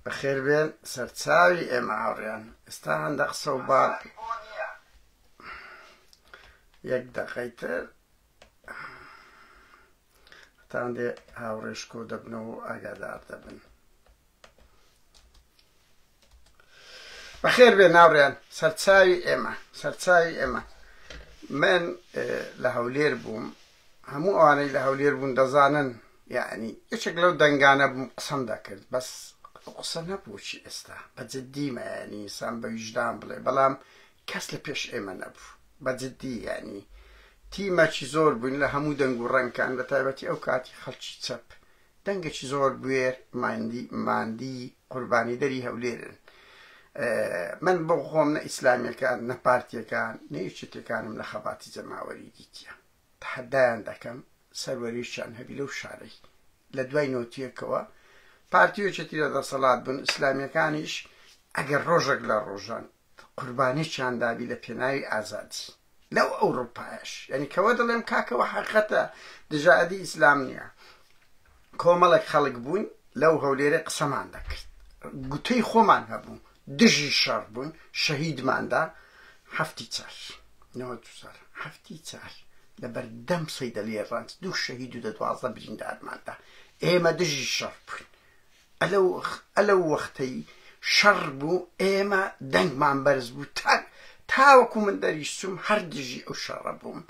بەخێر بێن سەرچاوی ئێمە هاوڕێیان ئێستا هەندە قسە و باڵ یەک دەقەی تر هەندێ هاوڕێش کۆ دەبنەوە و ئاگادار دەبن. بەخێر بێن هاوڕێیان سەرچاوی ئێمە من لە هەولێر بووم، هەموو ئەوانەی لە هەولێر بوون دەزانن، یعنی یەکێک لەو دەنگانە بووم قسەم دەکرد، بەس قسە نەبووچی ئێستا بەجددیمە، ینی سام بە ویژدان بڵێ، بەڵام کەس لە پێش ئێمە نەبوو بەجددی، ینی تیمەکی زۆر بوون لە هەموو دەنگ و ڕەنگکان، بە تایبەتی ئەو کاتی خەڵکی چەپ دەنگێکی زۆر بوێر ماندی قوربانی دەری هەولێرن. من بۆ خۆم نە ئیسلامیەکان نە پارتیەکان نە یەکێتیەکانم لە خەباتی جەماوەری دیتیە، تەحەدایان دەکەم سەروەریشیان هەبی لەو شارەی لە دوای نۆتیەکەوە پارتی یەکێتی لە دەسەڵات بن، ئیسلامیەکانیش ئەگەر ڕۆژێک لە ڕۆژان قوربانییان دابی لە پێناوی ئازادی لەو ئەوڕۆپایش، یعنی کەوە دەڵێم کاکەوە حەقەتە دژایەتی ئیسلام نییە. کۆمەڵێک خەڵک بوون لەو هەولێرە قسەمان دەکرد، گوتەی خۆمان هەبوو، دژی شەڕ بوون، شەهیدماندا هەفتی چار لە بەردەم سەیدە لێڕاند 2 شەهید و 12 بریندارماندا، ئێمە دژی شەڕ بووین. ئەلەو وەختەی شەڕ بوو ئێمە دەنگمان بەرز بوو، تاوەکو من دەریشتم هەر دژی ئەو شەڕە بووم.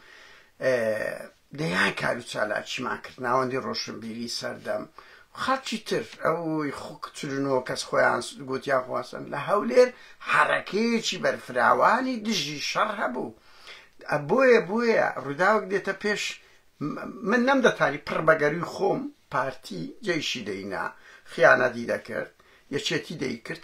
دەیان کار و چالاکیمان کرد، ناوەندی ڕۆشنبیری سەردەم خەڵکی تر ئەوی خوکچرنەوە کەس خۆیان گوتیان خواستن. لە هەولێر حەرەکەیەکی بەرفراوانی دژی شەڕ هەبوو. بۆیە ڕووداوەک دێتە پێش من نەمدەتانی پڕ بەگەروی خۆم پارتی جێیشی دەینا خیانەتی دەکرد، یەکێتی دەیکرد،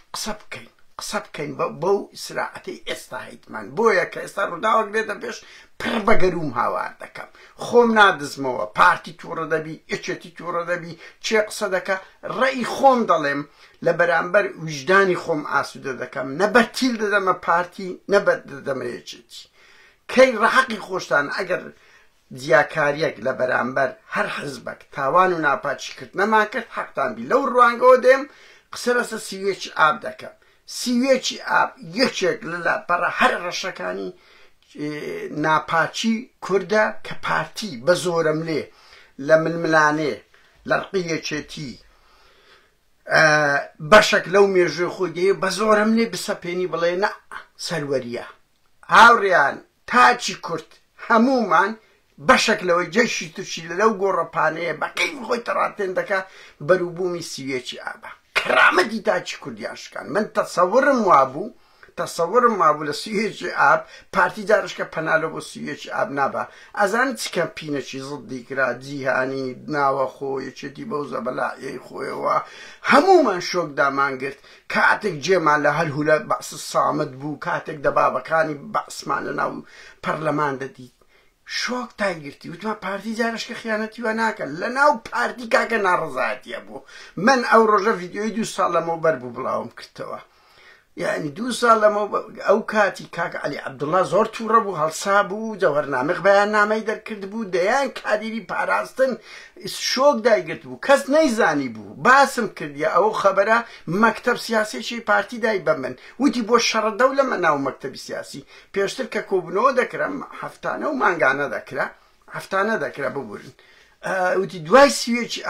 قسە بکەین بەو ئیسراعەتەی ئێستا هەیتمان. بۆیە کە ئێستا ڕووداوەک دێتە پێش پڕ بەگەروم هاوار دەکەم، خۆم نادزمەوە، پارتی تووڕە دەبی، یەکێتی تووڕە دەبی، چێ قسە دەکە، ڕێی خۆم دەڵێم، لە بەرامبەر ویژدانی خۆم ئاسوودە دەکەم، نەبەتیل دەدەمە پارتی نەبەت دەدەمە یەکێتی. کەی ڕەحەقی خۆشتان ئەگەر جیاکاریەک لە بەرامبەر هەر حزبەک تاوان و ناپاچی کرد نەما کرد حەقتان بی. لەو ڕوانگەوە دێم قسە لەسەر سیوێکی ئاب دەکەم. سیوێکی ئاب یەکێک لە پەڕە هەر ڕەشەکانی ناپاچی کووردە کە پارتی بە زۆرم لێ لە ململانێ لە ڕقی یەکێتی بەشێک لەو مێژوی خۆی دێ بە زۆرم لێ بسەپێنی بڵێ نە سەروەریە. هاوڕێیان تاچی کورد هەمومان بەشێک لەوەی جەشی تووشی لەو گۆڕەپانەیە بەقەی خۆی تەڕاتێن دەکا بەرووبوومی سیوێکی ئابە. کرامەتی تاچی کوردیاشکان من تەسەورم وابوو لە سوێکی ئاب پارتی جارشکە پەنالە بۆ سوێکی ئاب نابە. ئەزانانی چ کەمپینەکی زڵدی کرا، جیهانی ناوە خۆ یەکێتی بەو زەبەلایەی خۆیەوە هەمومان شۆک دامانگرت. کاتێک جێمان لە هەلهولە بەعس سامت بوو، کاتێک دەبابەکانی بەعسمان لە ناو پەرلەمان دەدیت شۆک تایگرتی، وتمان پارتی جارشکە خیانەتی وە ناکەن. لە ناو پارتی کاکە ناڕزایەتیە بوو. من ئەو ڕۆژە ڤیدیۆی 2 ساڵ لەمەوە بەربوو بڵاوم کردەوە، یعنی 2 ساڵ لەمەوە ئەو کاتی کاکە عەلی عەبدوڵڵا زۆر تووڕە بوو، هەڵسا بوو، جەوهەرنامەی بەیاننامەی دەرکرد بوو، دەیان کادیری پاراستن، شۆک دایگرت بوو، کەس نەیزانی بوو. باسم کردیە ئەو خەبەرە مەکتەب سیاسیی پارتی دای بە من، وتی بۆ شەڕە دەولەمە ناو مەکتەبی سیاسی. پێشتر کە کۆبنەوە دەکرا هەفتانە و مانگانە دەکرا ببورن، وتی دوای سوێکی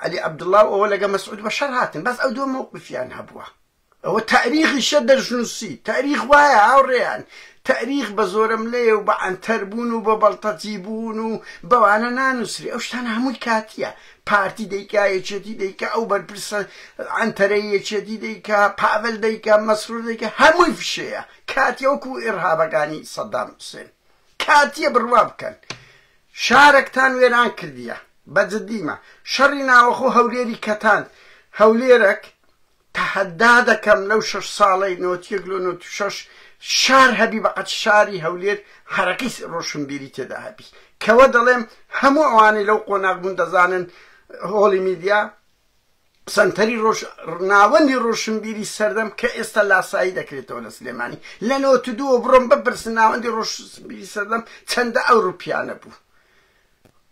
عەلی عەبدوڵڵا و ئەوە لەگە مەسعود بەشەر هاتن، بەس ئەو دووە مەوقفیان هەبووە. ئەوە تاریخیشە دەرژنووسی، تاریخ وایە هاوڕێیان، تاریخ بە زۆرم لێ و بە ئەنتەر بوون و بە بەڵتەجی بوون و بەوانە نانووسری. ئەو شتانە هەمووی کاتیە، پارتی دەیکا، یەکێتی دەیکا، ئەو بەرپرسە ئەنتەرەی یەکێتی دەیکا، پاڤل دەیکا، مەسرور دەیکا، هەمووی فشەیە. کاتیە وەکو ئێرهابەکانی سەدام حوسێن، کاتیە بڕوا بکەن. شارێکتان وێران کردیە بەجددیمە، شەڕی ناوەخۆ هەولێری کەتان. هەولێرێک تەحەدا دەکەم لەو 6 ساڵەی 91-96 شار هەبی بەقەت شاری هەولێر حەرەکەی ڕۆشنبیری تێدا هەبی، کەوە دەڵێم هەموو ئەوانەی لەو قۆناغ بوون دەزانن هۆڵی میدیا سنتەری ناوەندی ڕۆشنبیری سەردەم کە ئێستا لاسایی دەکرێتەوە لە سلێمانی. لە 92 بڕۆم بپرسن ناوەندی ڕۆشنبیری سەردەم چەندە ئەوروپیانە بوو.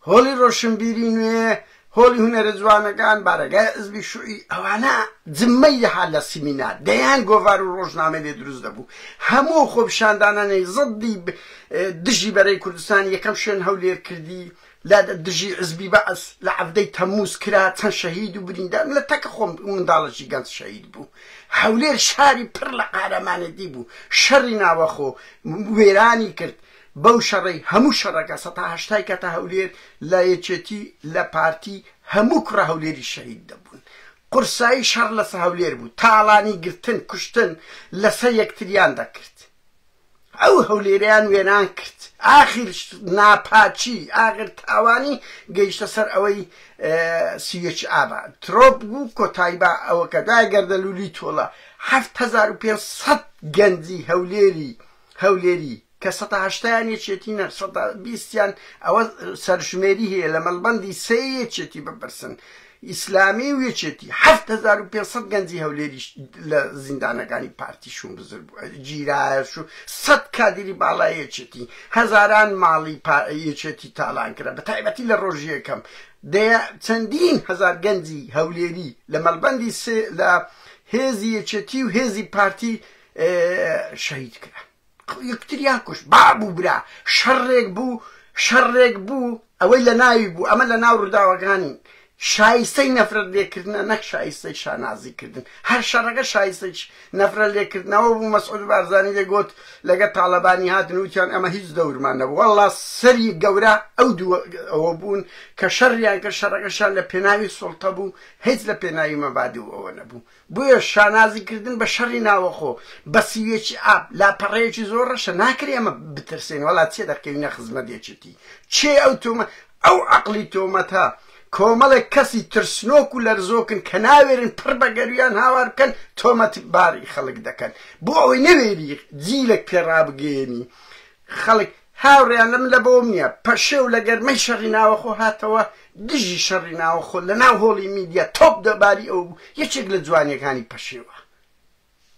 هۆڵی ڕۆشنبیری نوێ هۆڵی هونەرە جوانەکان بارەگای حزبی شوعی ئەوانە جممەی دەهات لە سیمینار دەیان گۆڤار و ڕۆژنامە لێ دروست دەبوو هەموو خۆپیشاندانانەی زەدی دژی بەرەی کوردستان یەکەم شوێن هەولێر کردی لا دژی حزبی بەعس لە عەفدەی تەمموز کرا چەند شەهید و بریندار لە تەکە خۆم منداڵەکی گەنج شەهید بوو هەولێر شاری پڕ لە قارەمانەتی بوو شەڕی ناوەخۆ وێرانی کرد بەو شەڕەی هەموو شەڕەکە ١٨ کەتە هەولێر لە یەکێتی لە پارتی هەموو کوڕە هەولێری شەهید دەبوون قورسایی شەڕ لەسەر هەولێر بوو تاڵانی گرتن کوشتن لەسەر یەکتریان دەکرد ئەو هەولێریان وێران کرد ئاخر ناپاچی ئاخر تاوانی گەیشتە سەر ئەوەی سیوێچ ئابا ترۆپ بوو کۆتایی با ئەوە کە دوای گەردەلوولی تۆڵە 7500 گەنجی هەولێری کە ١٨ یەکێتی نەر 120یان ئەوە سەرژمێری هەیە لە مەڵبەندی سێ یەکێتی بپرسن ئیسلامی و یەکێتی 7500 گەنجی هەولێری لە زیندانەکانی پارتیشون بزرگ بوو جیرایش و 100 کادری باڵای یەکێتی هەزاران ماڵی یەکێتی تاڵان کرا بە تایبەتی لە ڕۆژی یەکەم چەندین هەزار گەنجی هەولێری لە مەڵبەندی لە هێزی یەکێتی و هێزی پارتی شەهید کرا یەکتریان کوشت بابوو برا شەڕێک بوو ئەوەی لە ناوی بوو ئەمە لە ناو ڕووداوەکانی شایستەی نەفرەت لێکردنە نەک شایستەی شانازیکردن هەر شەڕەکە شایستەی نەفرەت لێکردنەوە بوو مەسعود بارزانی دەگوت لەگە تاڵەبانی هاتن وتیان ئەمە هیچ دەورمان نەبوو وەڵڵا سەری گەورە ئەو دوو ئەوە بوون کە شەڕیان کە شەڕەکەشان لە پێناوی سوڵتە بوو هیچ لە پێناوی مەبادی و ئەوە نەبوو بۆیە شانازیکردن بە شەڕی ناوەخۆ بە سیوێکی ئاب لاپەڕەیەکی زۆر ڕەشە ناکرێ ئەمە بترسێن وەڵا چێ دەکەوینە خزمەت یەکێتی چێ ئەو عەقڵی تۆمەتە کۆمەڵێک کەسی ترسنۆک و لەرزۆکن کە ناوێرن پڕ بە گەرویان هاوار بکەن تۆمەت باری خەڵک دەکەن بۆ ئەوەی نەوێری جیلێک پێڕابگەێنی خەڵک هاوڕێیان لەم لە بۆم نییە پەشێ و لە گەرمەی شەڕی ناوەخۆ هاتەوە دژی شەڕی ناوەخۆ لە ناو هۆڵی میدیا تۆپ دەباری ئەو یەکێک لە جوانیەکانی پەشێوە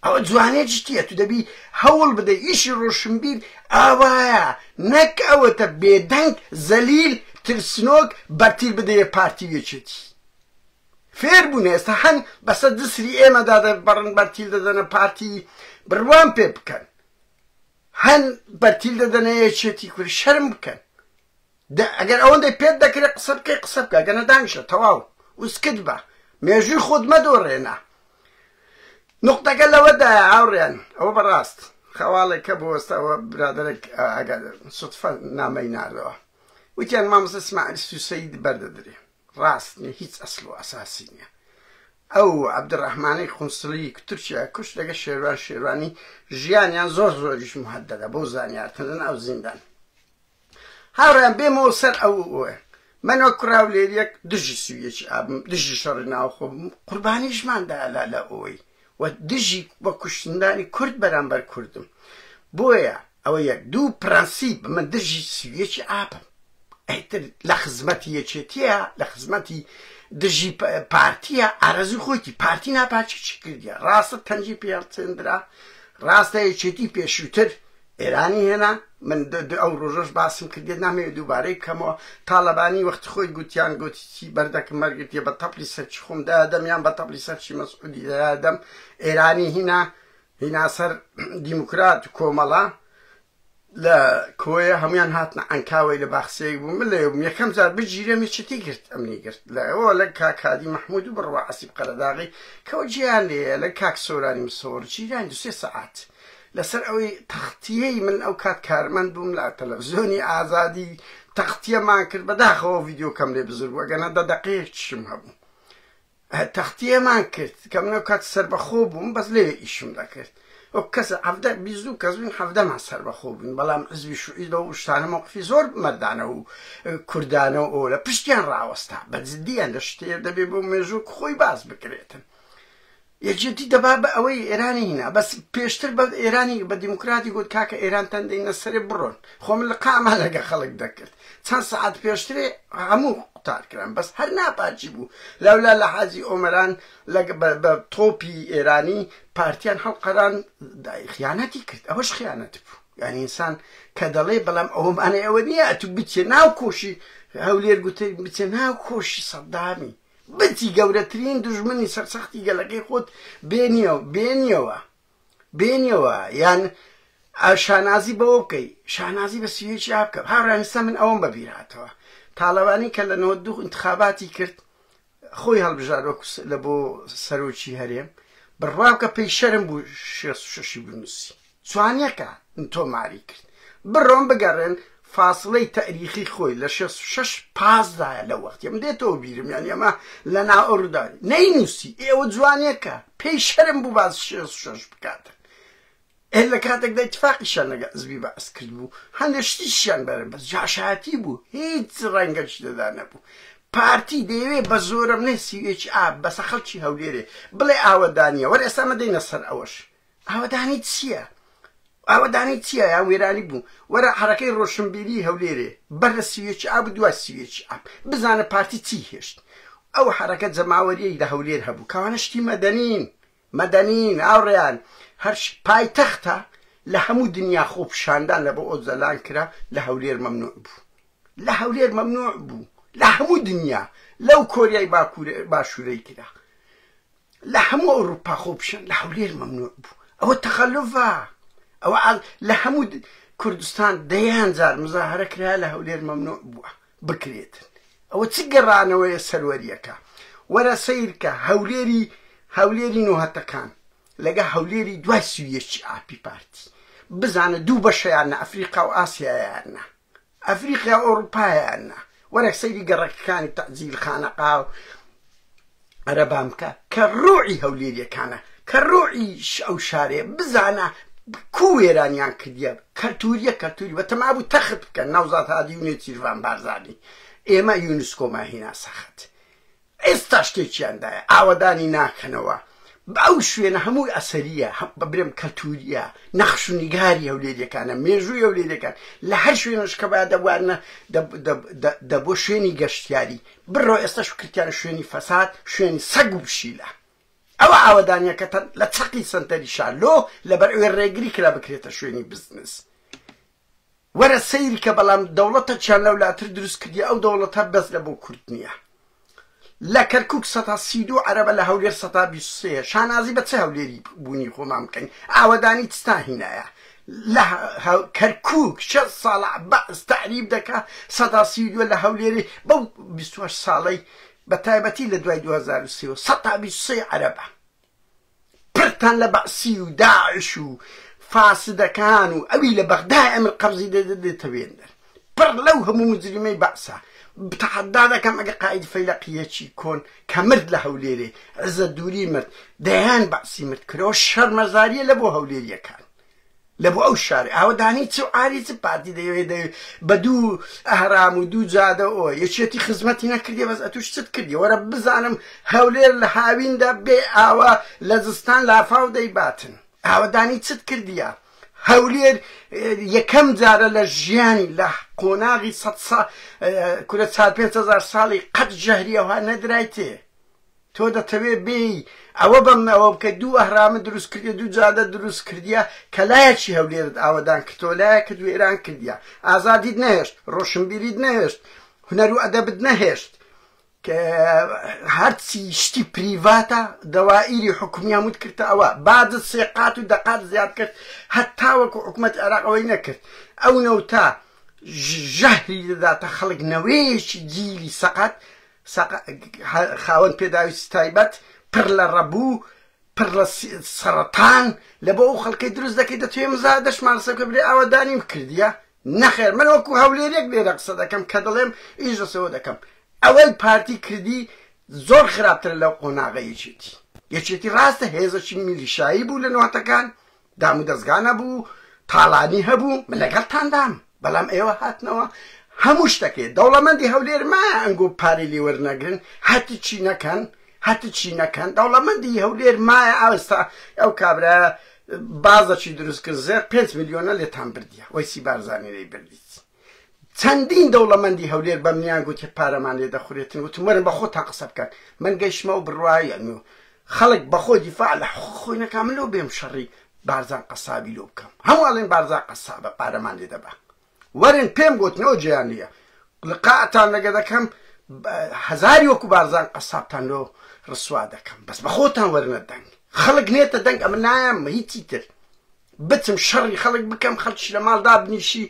ئەوە جوانێکی تیە تو دەبی هەوڵ بدەی ئیشی ڕۆشنبیر ئاوایە نەک ئەوەتە بێدەنگ زەلیل ترسنۆک بەرتیل بدەیە پارتی یەکێتی فێر بوون ئێستا هەن بەسەر دسری ئێمەدا دەبەڕن بەرتیل دەدەنە پارتی بڕوان پێ بکەن هەن بەرتیل دەدەنە یەکێتی کوری شەرم بکەن ئەگەر ئەوەندەی پێت دەکرێت قسە بکەی قسە بکە گەنە دانیشە تەواو وسکت بە مێژووی خۆت مەدۆڕێنە نقطەکە لەوەدایە هاوڕێیان ئەوە بەڕاست خەواڵێکە بۆ ئێستاەوە برادەرێک ئەگەر سوتفە نامەی ناردەوە وتیان مامۆستا ئیسماعیل سوسەید بەردەدرێ ڕاست نییە هیچ ئەسڵ و ئەساسی نییە ئەو عەبدوڕەحمانەی خونسڵی تورکیا کوشت لەگە شێروانی ژیانیان زۆریش مهەددەدە بۆ زانیارکردن ئەو زیندان هاوڕێیان بێمەوە سەر ئەوە منەوە کوڕاو لێریەک دژی سویەکی ئابم دژی شەڕی ناوخۆ قوربانیشماندا لە ئەوەی و دژی بە کوشتندانی کورد بەرامبەر کوردم بۆیە ئەوە یەک دوو پرەنسیب من دژی سویەکی ئابم ئەیتر لە خزمەتی یەکێتیە لە خزمەتی دژی پارتیە ئارەزوی خۆیتی پارتی ناپاچی چی کردیە ڕاستە تەنجی پێچێندرا ڕاستە یەکێتی پێشووتر ئێرانی هێنا من ئەو ڕۆژەش باسم کردێت نامەوێت دووبارەی بکەمەوە تاڵەبانی وەختی خۆی گوتیان گوتی بەردەکەم مەرگرتیە بە تەپلی سەرچی خۆم دادەم یان بە تەپلی سەرچی مەسعودی دادەم ئێرانی هینا سەر دیموکرات و کۆمەڵە لە کۆیە هەمویان هاتنە ئەنکاوەی لە باخسەیەک بوو من لێ بووم یەکەم جار بگیرێ میچەتی گرت ئەمنی گرت لەەوە لە کاکادی مەحموود و بڕوا عەسیب قەرەداغی کەوە جیان لێیە لە کاک سۆرانی مسۆڕ جیران 2-3 سەعات لەسەر ئەوەی تەختیەی من ئەو کات کارمەند بووم لە تەلەڤیزۆنی ئازادی تەختیەمان کرد بەداخەوە ڤیدیۆکەم لێ بزرگ وەگەنە 10 دەقەیەکیشم هەبوو تەختیەمان کرد کە من ئەو کات سەربەخۆ بووم بەس لێ ئیشم دەکرد ئەو کەسە 22 کەس بووین 17مان سەربەخۆ بووین بەڵام حزبی شوعی لەو شتانە مەوقفی زۆر مەردانە و کوردانە و ئەو لە پشتیان ڕاوەستا بەجددیان لە شتێر دەبێ بۆ مێژوو خۆی باز بکرێتن یەکێتی دەبا بە ئەوەی ئێرانی هینا بەس پێشتر بە ئێرانی بە دیموکراتی گوت کاکە ئێران تەندەینە سەرێ بڕۆن خۆم لە قامان لەگە خەڵک دەکرد چەند سەعات پێشترێ هەموو قوتار کران بەس هەر ناپاچی بوو لەولا لە حاجی ئۆمەران بە تۆپی ئێرانی پارتیان هەڵقەران خیانەتی کرد ئەوەش خیانەت بوو یعنی ئینسان کە دەڵێ بەڵام ئەومانە ئەوە نییە ئەتو بچێ ناو کۆشی هەولێر گوتە بچێ ناو کۆشی سەدامی بچی گەورەترین دژمنی سەرسەختی گەلەکەی خۆت بێنیەوە یان شانازی بەوە بکەی شانازی بە سوێکی بکە هاڕانستا من ئەوەم بەبیرهاتەوە تاڵەوانی کە لە 92 انتخاباتی کرد خۆی هەڵبژار وەکو لە بۆ سەرۆکی هەرێم بڕواکە پێی شەرم بوو 66 بنووسی توانیەکە تۆماری کرد بڕۆم بگەڕێن فاصلەی تاریخی خۆی لە 66 پازدایە لە وەختی ئەم دێتەوە بیرم یان ئەمە لە ناوەڕداری نەینووسی ئێوە جوانیەکە پێی شەرم بوو باز 66 بکاتن لە کاتێکدا اتفاقیشان لەگە ئەزبی بەعس کرد بوو هەندێک شتیشیان بەرن بەس جاشایەتی بوو هیچ ڕەنگەش لەدا نەبوو پارتی دەیەوێ بە زۆرم نێ سیوێکی ئاب بەسە خەڵکی هەولێرێ بڵێ ئاوەدانیە وەرە ئێستا مەدەینە سەر ئەوەش ئاوەدانی چییە؟ ئاوەدانی چییە یان وێرانی بوو وەرە حرەکەی ڕۆشنبیری هەولێرێ بەر لە سیوێکی ئاب دوای سیوێکی ئاب بزانە پارتی چی هێشت ئەو حرەکەت جەماوەریەی لە هەولێر هەبوو کەوانە شتی مەدەنین ئاوڕێیان هەر پایتەختە لە هەموو دنیا خۆپشاندان لە بۆ ئۆزەلان کرا لە هەولێر مەمنوع بوو لە هەموو دنیا لەو کۆریای باشوورەی کرا لە هەموو ئەوروپا خۆپشان لە هەولێر مەمنوع بوو ئەوە تەخەلوفە ئەوە لە هەموو کوردستان دەیان جار مزاهرە کرا لە هەولێر مەمنوع بووە بکرێتن ئەوە چ گەڕانەوەیە سەروەریەکە وەرە سەیرکە هەولێری نۆهەتەکان لەگە هەولێری دوای سویەکی ئاپی پارتی بزانە دوو بەشەیانە ئەفریقا و ئاسیایانە ئەفریقا ئەوروپایانە وەرەک سەیری گەڕەکەکانی تەعجیل خانەقا و عەرەبامکە کە ڕوعی هەولێریەکانە کە ڕوعی ئەو شارێ بزانە کو وێرانیان کردیە کەلتوری بەتەما بوو تەخت بکەن ناوزات هادی و نێچیروان بارزانی ئێمە یونسکۆمان هینا سەخت ئێستا شتێکیاندایە ئاوەدانی ناکەنەوە بەو شوێنە هەمووی ئەسەریە بەبرێم کەلتوریە نەخش و نیگاری هەولێریەکانە مێژووی هەولێریەکان لە هەر شوێنەش کە باید دەبوارنە دەبۆ شوێنی گەشتیاری بڕۆ ئێستاش کردیانە شوێنی فەساد شوێنی سەگ و پشیلە ئەوە ئاوەدانیەکەتەن لە چەقی سنتەری شارلۆ لەبەر ئەوێ ڕێگری کرا بکرێتە شوێنی بزنس وەرە سەیری کە بەڵام دەوڵەتە چیان لەولاتر دروست کردی ئەو دەوڵەتە بەس لە بۆ کورد نییە لە کەرکووک 132 عەرەبە لە هەولێر 123 شانازی بە چه هەولێری بوونی خۆمان بکەین ئاوەدانی چتا هینایە لە کەرکووک 6 ساڵە بەس تەعریب دەکا 132 لە هەولێری بەو 28 ساڵەی بە تایبەتی لە دوای 2023 123 عەرەبە پرتان لە بەعسی و داعش و فاسدەکان و ئەوی لە بەغدای ئەمر قەبزی دەدێتەوێندەر پڕ لەو هەموو مجرمەی بەعسە تحدا دەکەم ئەگە قائید فەیلەقیەکی کۆن کە مرد لە هەولێرێ عزت دووری مرد دەیان بەعسی مرد کردەوە شەرمەزاریە لە بۆ هەولێریەکان لە بۆ ئەو شارێ ئاوەدانی چ ئاری چ پارتی دەیەوێت بە دوو ئەهرام و دوو جادە ئەوە یەکێتی خزمەتی نەکردی بەس ئەتوش چت کردی وەرە بزانم هەولێر لە هاویندا بێ ئاوە لە زستان لافاو دەیباتن ئاوەدانی چت کردیە هەولێر یەکەم جارە لە ژیانی لە قۆناغی 4,500 ساڵی قەت ژەهری ئەوها نەدرایتێ تۆ دەتەوێ بێی ئەوە بەمەوە بکە دوو ئەهرامە دروست کردی دوو جادە دروست کردیە کە لایەکی هەولێرت ئاوەدان کردەوە لایەکە دوو ئێران کردیە ئازادیت نەهێشت ڕۆشنبیریت نەهێشت هونەر و ئەدەبت نەهێشت کە هەرچی شتی پریڤاتە دەوائیری حکومی هەمووت کردە ئەوە بعدت سێقات و دەقات زیاد کرد هەتا وەکو حکومەت عێراق ئەوەی نەکرد ئەو نەوتا ژەهری دەداتە خەڵک نەوەیەکی جیلی سەقەت خاوەن پێداویستی تایبەت پڕ لە ڕەبوو پڕ لە سەرەتان لە بۆ ئەو خەڵکەی دروست دەکەی دەتوێ مزا دەشمانسەکە برێ ئاوەدانیم کردیە نەخێر من وەکو هەولێرێک لێرە قسە دەکەم کە دەڵێم ئیش دەسەوە دەکەم ئەوەی پارتی کردی زۆر خراپتر لەو قۆناغە یەکێتی ڕاستە هێزەکی میلیشایی بوو لە نۆتەکان دام و دەستگانە بوو تاڵانی هەبوو من لەگەڵتاندام بەڵام ئێوە هاتنەوە هەموو شتەکێ دەوڵەمەندی هەولێر مایە ئەنگۆ پارەی لێ وەرنەگرن هەتی چی نەکەن دەوڵەمەندی هەولێر مایە ئەوستا ئەو کابرا بازەکی دروست کرد زێر 5 میلیۆنە لێتان بردیە وەیسی بارزانی لێی بردیت چەندین دەوڵەمەندی هەولێر بە منیان گوتی پارەمان لێ دەخورێتن وتم وەرن بە خۆتان قسە بکەن من گەیشتمە و بڕوایە خەڵک بەخۆ دیفاع لە خۆی نەکا من لەو بێم شەڕی بارزان قەسابی لۆ بکەم هەموو ئەڵێن بارزان قەسابە پارەمان لێ دەبا وەرن پێم گوتنەوە جیان نییە لقاءتان لەگە دەکەم هەزاری وەکو بارزان قەسابتان لۆ ڕسوا دەکەم بەس بە خۆتان وەرنە دەنگ خەڵک نێتە دەنگ ئەمە نایەم هیچی تر بچم شەڕی خەڵک بکەم خەڵکیش لە ماڵدا بنیشی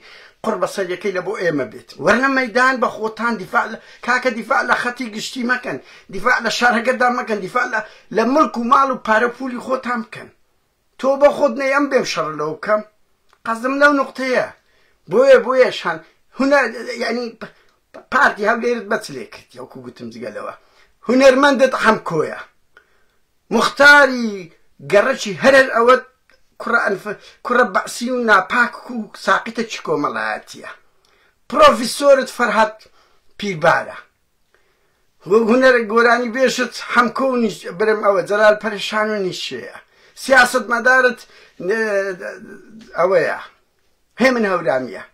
قڕ بە سەریەکەی لە بۆ ئێمە بێت وەرنە مەیدان بە خۆتان دیفاع کاکە دیفاع لە خەتی گشتی مەکەن دیفاع لە شارەکەدا مەکەن دیفاع لە ملک و ماڵ و پارەپولی خۆتان بکەن تۆ بە خۆت نەی ئەم بێم شەڕ لەو بکەم قەزم لەو نوقتەیە بۆیەشان هونەر یعنی پارتی هەولێرت بەچ لێ کردی وەکو گوتم جگەلەوە هونەرمەندت هەم کۆیە مختاری گەڕەکی هەرەر ئەوە کوڕە بەعسی و ناپاک و ساقیتە چ کۆمەڵایەتیە پرۆفیسۆرت فەرهاد پیربارە هونەرە گۆرانی بێشت هەمکۆ و برم ئەوە جەلال پەرێشان و نیشەیە سیاست مەدارت ئەوەیە هێمن هەورامیە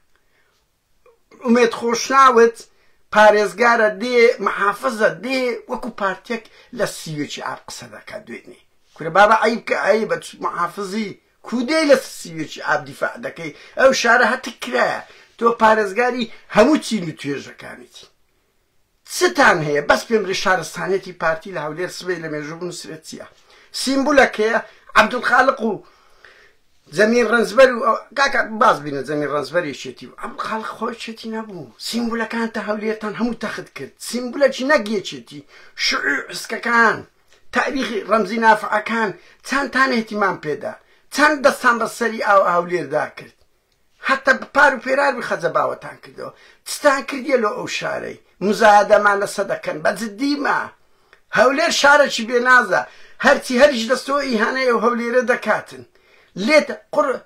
ئومێد خۆشناوت پارێزگارە دێ محافظە دێ وەکو پارتێک لە سیوێکی ئاب قسە دەکات دوێنێ کورە بابە عیبکە ئەی بە محافظی کودەی لە سیوێکی ئاب دیفاع دەکەی ئەو شارە هەتە کرایە تۆ پارێزگاری هەموو چین و توێژەکانیتی چتان هەیە بەس پێمرێ شارستانێتی پارتی لە هەولێر سبەی لە مێژوو بنووسرێت چییە سیمبولەکەیە عەبدولخالق و زەمین ڕەنزبەر و کاکە باز بینە زەمین ڕەنزبەرێکێتی و عەبدولخالق خۆشێتی نەبوو سیمبولەکانتە هەولێرتان هەموو تەخت کرد سیمبولەکی نەگیەکێتی شعوع حسکەکان تاریخی ڕەمزی نافعەکان چەندتان احتیمام پێدا چەند دەستان بەسەری ئاو هەولێردا کرد حتا پار و پێرار بخەجە باوەتان کردەوە چتان کردیە لۆ ئەو شارەی مزایدەمان لەسە دەکەن بە جددیمە هەولێر شارێکی بێنازە هەرچی هەریش دەستەوە ئیهانەیە و هەولێرە دەکاتن لێت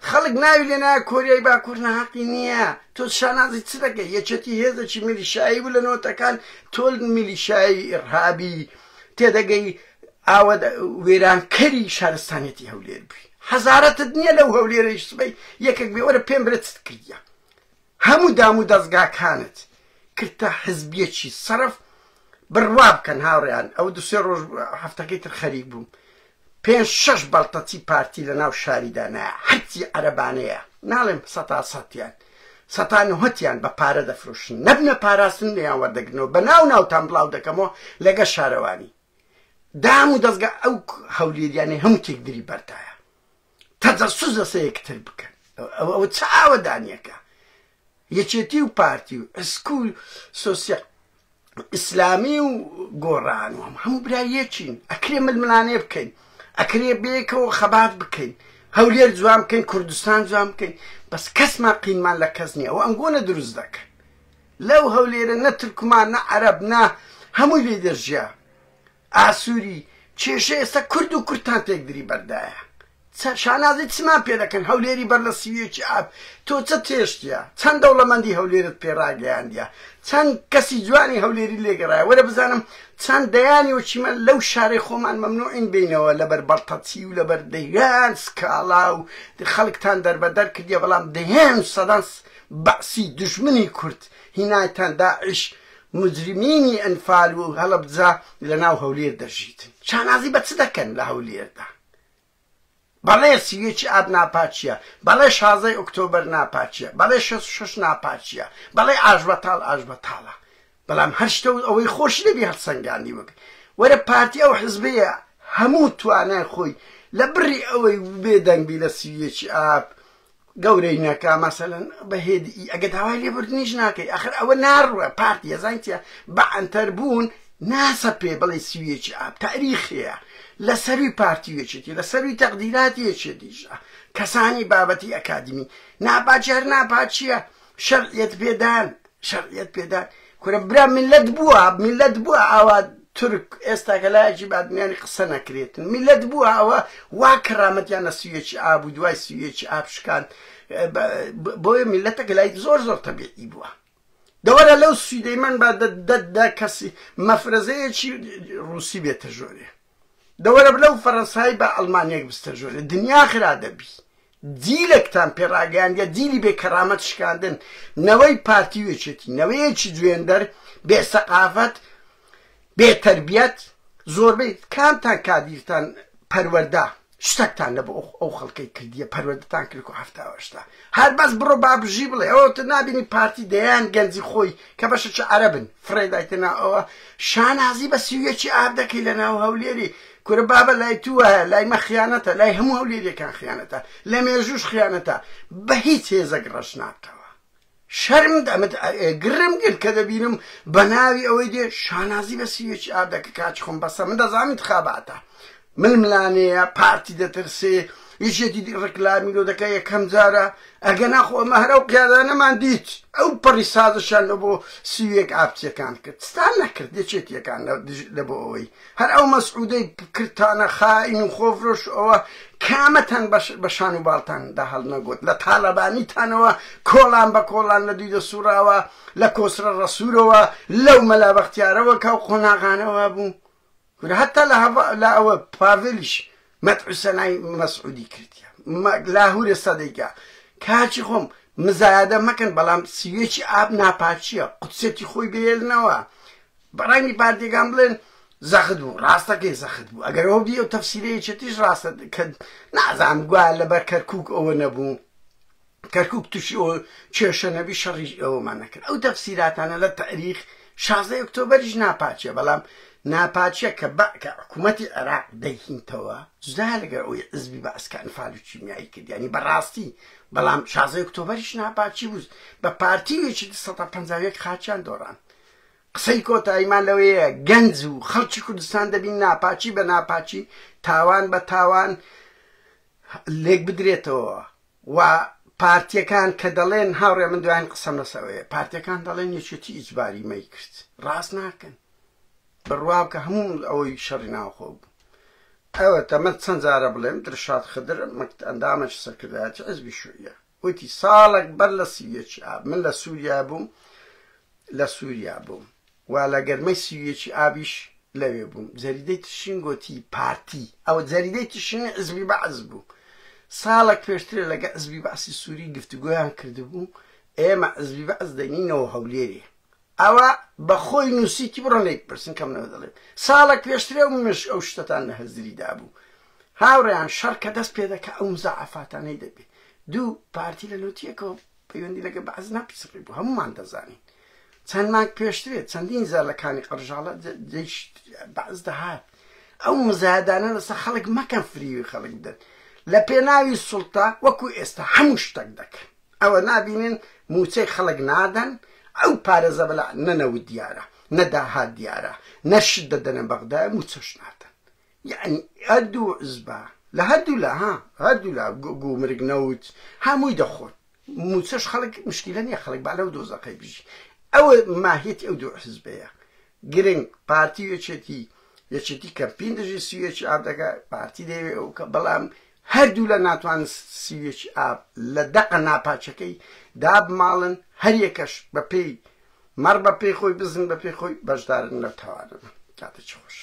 خەڵک ناوی لێ نایە کۆریای باکوور نەحەقی نییە تۆ شانازی چ دەکەی یەکێتی هێزێکی میلیشایی بوو لە نۆتەکان تۆ میلیشایی ئیرهابی تێدەگەی ئاوە وێرانکەری شارستانێتی هەولێر بووی حەزارەتت نییە لەو هەولێرەی سبەی یەکێک بێ وەرە پێم برێت چت کردیە هەموو دام و دەستگاکانت کردتە حزبیەکی سەرف بڕوا بکەن هاوڕێیان ئەو دوسێ ڕۆژ هەفتەکەی تر خەریک بووم 5-6 بەڵتەچی پارتی لە ناو شاریدا نایە هەرچی عەرەبانەیە ناڵێم سەتا سەتیان سەتا نۆهەتیان بە پارە دەفرۆشن نەبنە پاراستن لێیان وەردەگرنەوە بە ناوتان بڵاو دەکەمەوە لەگە شارەوانی دام و دەستگا ئەو هەولێریانەی هەموو تێکدری بەردایە تەجەسوس لەسەر یەکتر بکەن ئەوە چ ئاوەدانیەکە یەکێتی و پارتی و ئەسکول سۆسیال ئیسلامی و گۆڕان و هەموو برایەکین ئەکرێ ململانێ بکەین ئەکرێ بێکەوە خەبات بکەین هەولێر جوان بکەین کوردستان جوان بکەین بەس کەسمان قینمان لە کەس نییە ئەو ئەنگۆنە دروست دەکەن لەو هەولێرە نە تورکمان نە عەرەب نە هەمووی لێ دەژیا ئاسووری کێشە ئێستا کورد و کورتان تێکدری بەردایە شانازی چمان پێ دەکەن هەولێری بەر لە سیوێکی ئاب تۆ چە تێشتیە چەند دەوڵەمەندی هەولێرت پێڕاگەیاندیە چەند کەسی جوانی هەولێری لێگەڕایە وەرە بزانم چەند دەیانی وچیمە لەو شارەی خۆمان مەمنوعین بینەوە لەبەر بەڵتەچی و لەبەر دەیان سکاڵا و خەڵکتان دەربەدەر کردیە بەڵام دەیان سەدان بەعسی دوژمنی کورد هینایتان داعش مجرمینی ئەنفال و هەڵەبجا لە ناو هەولێر دەژیتن شانازی بە چ دەکەن لە هەولێردا بەڵێ سیوێکی ئاب ناپاچیە بەڵێ 16 ئۆکتۆبەر ناپاچیە بەڵێ 66 ناپاچیە بەڵێ ئاژبەتاڵە بەڵام هەر شتە ئەوەی خۆش نەبی هەڵسەنگاندی وەک وەرە پارتی ئەو حزبەیە هەموو توانای خۆی لە بڕی ئەوەی بێدەنگبی لە سیوێکی ئاب گەورەی نەکا مەسەلەن بەهێدی ئەگە داوای لێبوردنیش ناکەی ئەخر ئەوە ناڕوە پارتی ئەزانتیە بە ئەنتەر بوون ناسە پێ بڵێ سیوێکی ئاب تاریخەیە لە سەروی پارتیوێکێتی لە سەروی تەقدیراتیەکێتیشە کەسانی بابەتی ئەکادمی ناپاچیە هەر ناپاچیە شەرعیەت پێدان کورە برا میلەت بووە ئاوا تورک ئێستا کە لایەکی بادمیانی قسە نەکرێتن میلەت بووە ئەوە وا کەرامەتیان لە سوێکی ئاب و دوای سوێکی ئاب شکاند بۆیە میلەتە لای زۆر تەبیعی بووە دەوەرە لەو سویدەی من با دەدا کەسی مەفرەزەیەکی ڕووسی بێتە ژۆرێ دەوەرە بلەو فەڕەنسای بە ئەڵمانیەک بستە ژۆرێ دنیا خرا دەبی دیلێکتان پێڕاگەیاندیە دیلی بێ کەرامەت شکاندن نەوەی پارتیوێکێتی نەوەیەکی جوێندەر بێ سەقافەت بێ تەربیەت زۆربەی کامتان کادیرتان پەروەردا شتێکتان لە بۆ ئەو خەڵکەی کردیە پەروەردەتان کرد و هەفتاوەشتا هەر بەس بڕۆ بابژی بڵێ ئەوە نابینی پارتی دەیان گەنجی خۆی کە بەشە عەرەبن فڕێدایتەنا ئەوە شانازی بە سویەکی ئاب دەکەی لە ناو هەولێری کورە بابە لای تووە لای مە خیانەتە لای هەموو هەولێریەکان خیانەتە لە مێژوش خیانەتە بە هیچ هێزەک ڕەش ناکەوە شەرم گرم گرت کە دەبینم بە ناوی ئەوەی دێ شانازی بە سویەکی ئاب دەکە کاچ خۆم بەسە من دەزانم انتخاباتە ململانەیە پارتی دەترسێ یەکێتی ڕکلامی لۆ دەکە یەکەم جارە ئەگە ناخۆ ئەمە هەرە و قیادانەمان دیت ئەو پەڕی سازشان لە بۆ سویەک ئاپچیەکان کرد ستان نەکرد یەکێتیەکان لە بۆ ئەوەی هەر ئەو مەسعودەی کردتانە خائین و خۆفرۆش ئەوە کامەتەن بە شان و باڵتاندا هەڵ نەگوت لە تاالەبانیتانەوە کۆڵان بە کۆڵان لە دوی دەسووراوە لە کۆسرە ڕەسوورەوە لەو مەلا بەختیارەوە کە و قۆناغانەوە بوو حتى لا أو بافلش متعسناي مسعودي كرتيا لاهور الصديقة كاتش خم مزايدة ما كان بلام سويتش آب ناپاچيا قدسيتي خوي بيلنوا برايني باردي قامبلن زخدو راستا كي زخدو اگر هو ديو تفسيري چتيش راستا كد نازم قوال لبر كركوك او نبو كركوك تشي او چيشة نبي شريش او ما نكر او تفسيراتانا للتاريخ 16 اكتوبرش ناپاچيا بلام ناپاچیە کە حکوومەتی عێراق دەیهینتەوە جودا لەگەر ئەوەی حزبی بەعسکە ئەنفال و کیمیایی کرد یعنی بەڕاستی بەڵام 16 ئۆکتۆبەریش ناپاچی بوو بە پارتیوێکی 150 خاچیان دۆڕان قسەی کۆتاییمان لەوەیە گەنج و خەڵکی کوردستان دەبین ناپاچی بە ناپاچی تاوان بە تاوان لێک بدرێتەوە و پارتیەکان کە دەڵێن هاوڕێ من دوایین قسەم لەسەوەیە پارتیەکان دەڵێن یەکێتی ئیجباری مەی کرد ڕاست ناکەن بڕواو کە هەموو ئەوەی شەڕی ناوخۆ بوو ئەوە تەمە چەند جارە بڵێم درشاد خدر ئەندامەکی سەرکردایەتی حزبی شووریە وتی ساڵێک بەر لە سویەکی ئاب من لە سووریا بووم و لە گەرمەی سویەکی ئابیش لەوێ بووم جەریدەی تشین گوتی پارتی ئەوە جەریدەی تشین حزبی بەعز بوو ساڵێک پێشترە لەگە حزبی بەعسی سووری گفتوگۆیان کردبوو ئێمە حزبی بەعز دەینینەوە هەولێرێ ئەوە بەخۆی نووسیتی بڕۆ لێک پرسن کەمنەوە دەڵێن ساڵێک پێشترێ و منش ئەو شتتان لە هەزریدا بوو هاوڕێیان شەڕ کە دەست پێ دەکە ئەو مزاعەفاتانەی دەبێت دوو پارتی لە نوتیەکەوە پەیوەندی لەگە بەعز ناپیسڕی بوو هەمومان دەزانین چەند مانگ پێشترێت چەندین زار لە کانی قەرژاڵە بەعز دەهات ئەو مزایدانە لەسەر خەڵک مەکەن فریوی خەڵک بدەن لە پێناوی سوڵتا وەکو ئێستا هەموو شتێک دەکەن ئەوە نابینین موچەی خەڵک نادەن ئەو پارێزە بەلا نەنەوت دیارە نەداهات دیارە نەشت دەدەنە بەغدا موچەش نادەن یعنی هەردوو عزبە لە هەردوو لە گومرگ نەوت هەمووی دەخۆن موچەش خەڵک مشکلە نییە خەڵک با لەو دۆزەقەی بژی ئەوە ماهیەتی ئەو دوو حزبەیە گرنگ پارتی یەکێتی کەمپین دەژی سویەکی ئاب دەکە پارتی دەیەوێ ئەو کە بەڵام هەردوو لە ناتوان سویەکی ئاب لە دەقە ناپاچەکەی دابماڵن هەر یەکەش بە پێی مەڕ بە پێی خۆی بزن بە پێی خۆی بەشدارن لەو تاوانە کاتێکی خۆش